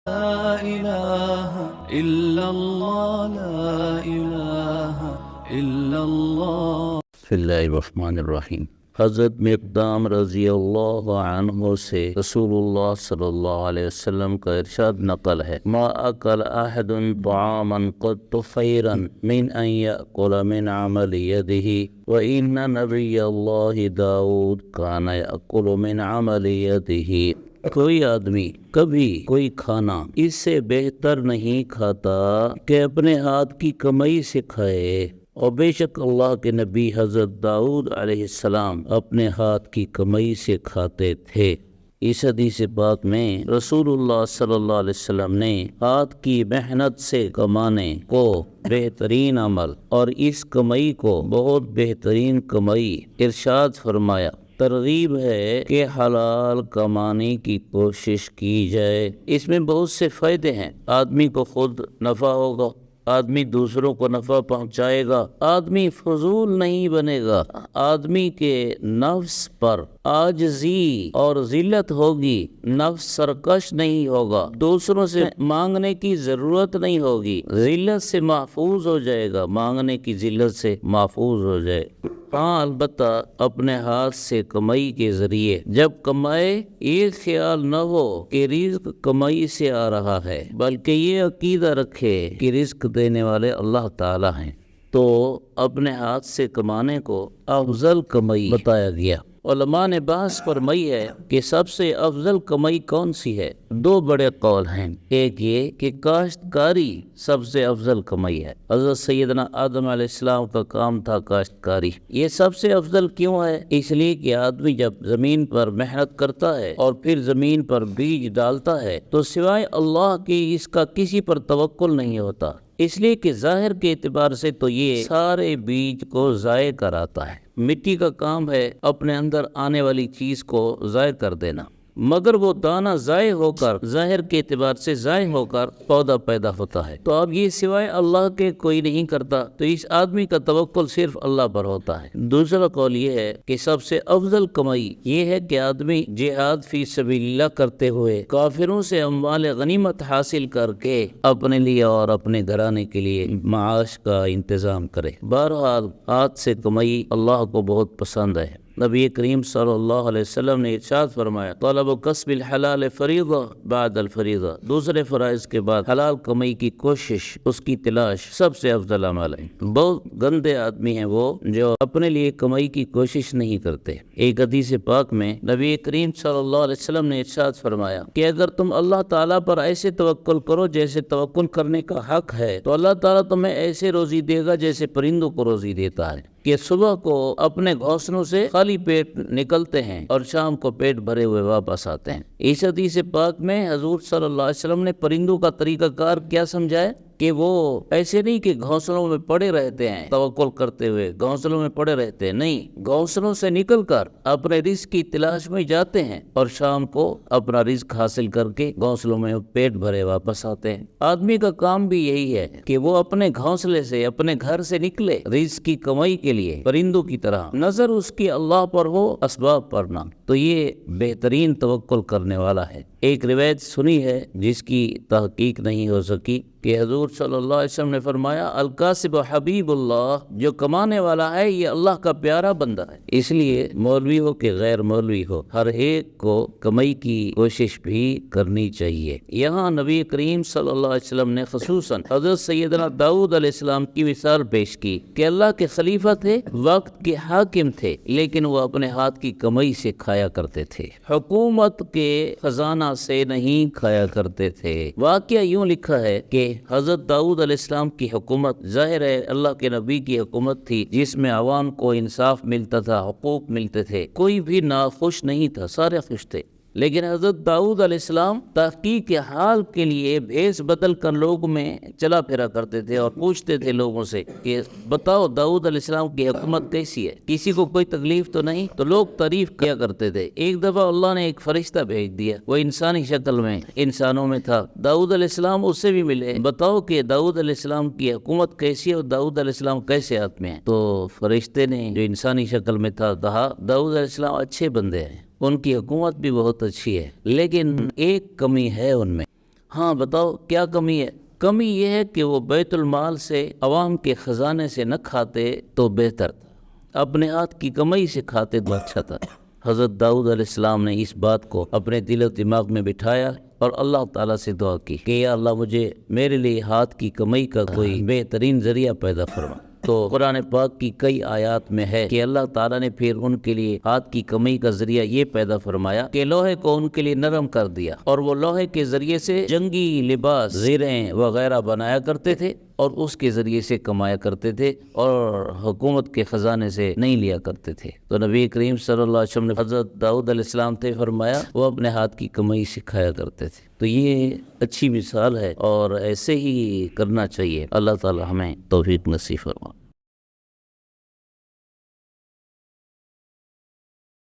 لا إله إلا الله لا إله إلا الله بسم اللہ الرحمن الرحیم۔ حضرت مقدام رضی اللہ عنہ سے رسول اللہ صلی اللہ علیہ وسلم کا ارشاد نقل ہے، ما اکل احد طعاما قط خیرا من ان یأکل من عمل یدہ وان نبی اللہ داؤد کان یأکل من عمل یدہ۔ کوئی آدمی کبھی کوئی کھانا اس سے بہتر نہیں کھاتا کہ اپنے ہاتھ کی کمائی سے کھائے، اور بے شک اللہ کے نبی حضرت داؤد علیہ السلام اپنے ہاتھ کی کمائی سے کھاتے تھے۔ اس حدیث پاک میں رسول اللہ صلی اللہ علیہ وسلم نے ہاتھ کی محنت سے کمانے کو بہترین عمل اور اس کمائی کو بہت بہترین کمائی ارشاد فرمایا۔ ترغیب ہے کہ حلال کمانے کی کوشش کی جائے۔ اس میں بہت سے فائدے ہیں۔ آدمی کو خود نفع ہوگا، آدمی دوسروں کو نفع پہنچائے گا، آدمی فضول نہیں بنے گا، آدمی کے نفس پر عاجزی اور ذلت ہوگی، نفس سرکش نہیں ہوگا، دوسروں سے مانگنے کی ضرورت نہیں ہوگی، ذلت سے محفوظ ہو جائے گا، مانگنے کی ذلت سے محفوظ ہو جائے۔ ہاں البتہ اپنے ہاتھ سے کمائی کے ذریعے جب کمائے یہ خیال نہ ہو کہ رزق کمائی سے آ رہا ہے، بلکہ یہ عقیدہ رکھے کہ رزق دینے والے اللہ تعالی ہیں، تو اپنے ہاتھ سے کمانے کو افضل کمائی بتایا گیا۔ علماء نے بحث فرمائی ہے کہ سب سے افضل کمائی کون سی ہے؟ دو بڑے قول ہیں۔ ایک یہ کہ کاشتکاری سب سے افضل کمائی ہے۔ حضرت سیدنا آدم علیہ السلام کا کام تھا کاشتکاری۔ یہ سب سے افضل کیوں ہے؟ اس لیے کہ آدمی جب زمین پر محنت کرتا ہے اور پھر زمین پر بیج ڈالتا ہے تو سوائے اللہ کی اس کا کسی پر توکل نہیں ہوتا، اس لیے کہ ظاہر کے اعتبار سے تو یہ سارے بیج کو ضائع کراتا ہے۔ مٹی کا کام ہے اپنے اندر آنے والی چیز کو ضائع کر دینا، مگر وہ دانہ ضائع ہو کر ظاہر کے اعتبار سے ضائع ہو کر پودا پیدا ہوتا ہے۔ تو اب یہ سوائے اللہ کے کوئی نہیں کرتا، تو اس آدمی کا توکل صرف اللہ پر ہوتا ہے۔ دوسرا قول یہ ہے کہ سب سے افضل کمائی یہ ہے کہ آدمی جہاد فی سبیل اللہ کرتے ہوئے کافروں سے اموال غنیمت حاصل کر کے اپنے لیے اور اپنے گھرانے کے لیے معاش کا انتظام کرے۔ بہرحال ہاتھ سے کمائی اللہ کو بہت پسند ہے۔ نبی کریم صلی اللہ علیہ وسلم نے ارشاد فرمایا، طلب کسب الحلال فریضہ بعد الفریضہ، دوسرے فرائض کے بعد حلال کمائی کی کوشش، اس کی تلاش سب سے افضل عمل ہے۔ بہت گندے آدمی ہیں وہ جو اپنے لیے کمائی کی کوشش نہیں کرتے۔ ایک حدیث پاک میں نبی کریم صلی اللہ علیہ وسلم نے ارشاد فرمایا کہ اگر تم اللہ تعالیٰ پر ایسے توکل کرو جیسے توکل کرنے کا حق ہے، تو اللہ تعالیٰ تمہیں ایسے روزی دے گا جیسے پرندوں کو روزی دیتا ہے، کہ صبح کو اپنے گھونسلوں سے خالی پیٹ نکلتے ہیں اور شام کو پیٹ بھرے ہوئے واپس آتے ہیں۔ اس حدیث پاک میں حضور صلی اللہ علیہ وسلم نے پرندوں کا طریقہ کار کیا سمجھایا کہ وہ ایسے نہیں کہ گھونسلوں میں پڑے رہتے ہیں توکل کرتے ہوئے، گھونسلوں میں پڑے رہتے ہیں، نہیں، گھونسلوں سے نکل کر اپنے رزق کی تلاش میں جاتے ہیں اور شام کو اپنا رزق حاصل کر کے گھونسلوں میں پیٹ بھرے واپس آتے ہیں۔ آدمی کا کام بھی یہی ہے کہ وہ اپنے گھونسلے سے، اپنے گھر سے نکلے رزق کی کمائی کے لیے، پرندوں کی طرح نظر اس کی اللہ پر ہو، اسباب پر نہ، تو یہ بہترین توکل کرنے والا ہے۔ ایک روایت سنی ہے جس کی تحقیق نہیں ہو سکی کہ حضور صلی اللہ علیہ وسلم نے فرمایا، الکاسب حبیب اللہ، جو کمانے والا ہے یہ اللہ کا پیارا بندہ ہے۔ اس لیے مولوی ہو کہ غیر مولوی ہو، ہر ایک کو کمائی کی کوشش بھی کرنی چاہیے۔ یہاں نبی کریم صلی اللہ علیہ وسلم نے خصوصاً حضرت سیدنا داؤد علیہ السلام کی مثال پیش کی کہ اللہ کے خلیفہ تھے، وقت کے حاکم تھے، لیکن وہ اپنے ہاتھ کی کمائی سے کھایا کرتے تھے، حکومت کے خزانہ سے نہیں کھایا کرتے تھے۔ واقعہ یوں لکھا ہے کہ حضرت داؤد علیہ السلام کی حکومت ظاہر ہے اللہ کے نبی کی حکومت تھی، جس میں عوام کو انصاف ملتا تھا، حقوق ملتے تھے، کوئی بھی ناخوش نہیں تھا، سارے خوش تھے۔ لیکن حضرت داؤد علیہ السلام تحقیق حال کے لیے بھیس بدل کر لوگوں میں چلا پھرا کرتے تھے اور پوچھتے تھے لوگوں سے کہ بتاؤ داؤد علیہ السلام کی حکومت کیسی ہے، کسی کو کوئی تکلیف تو نہیں؟ تو لوگ تعریف کیا کرتے تھے۔ ایک دفعہ اللہ نے ایک فرشتہ بھیج دیا، وہ انسانی شکل میں انسانوں میں تھا۔ داؤد علیہ السلام اس سے بھی ملے، بتاؤ کہ داؤد علیہ السلام کی حکومت کیسی ہے اور داؤد علیہ السلام کیسے آدمی ہیں؟ تو فرشتے نے جو انسانی شکل میں تھا کہا، داؤد علیہ السلام اچھے بندے ہیں، ان کی حکومت بھی بہت اچھی ہے، لیکن ایک کمی ہے ان میں، ہاں بتاؤ کیا کمی ہے؟ کمی یہ ہے کہ وہ بیت المال سے، عوام کے خزانے سے نہ کھاتے تو بہتر تھا، اپنے ہاتھ کی کمائی سے کھاتے تو اچھا تھا۔ حضرت داؤد علیہ السلام نے اس بات کو اپنے دل و دماغ میں بٹھایا اور اللہ تعالیٰ سے دعا کی کہ یا اللہ مجھے میرے لیے ہاتھ کی کمائی کا کوئی بہترین ذریعہ پیدا فرما۔ تو قرآن پاک کی کئی آیات میں ہے کہ اللہ تعالیٰ نے پھر ان کے لیے ہاتھ کی کمائی کا ذریعہ یہ پیدا فرمایا کہ لوہے کو ان کے لیے نرم کر دیا، اور وہ لوہے کے ذریعے سے جنگی لباس، زریں وغیرہ بنایا کرتے تھے اور اس کے ذریعے سے کمایا کرتے تھے اور حکومت کے خزانے سے نہیں لیا کرتے تھے۔ تو نبی کریم صلی اللہ علیہ وسلم نے حضرت داؤد علیہ السلام سے فرمایا وہ اپنے ہاتھ کی کمائی سکھایا کرتے تھے۔ تو یہ اچھی مثال ہے اور ایسے ہی کرنا چاہیے۔ اللہ تعالی ہمیں توفیق نصیب فرمائے۔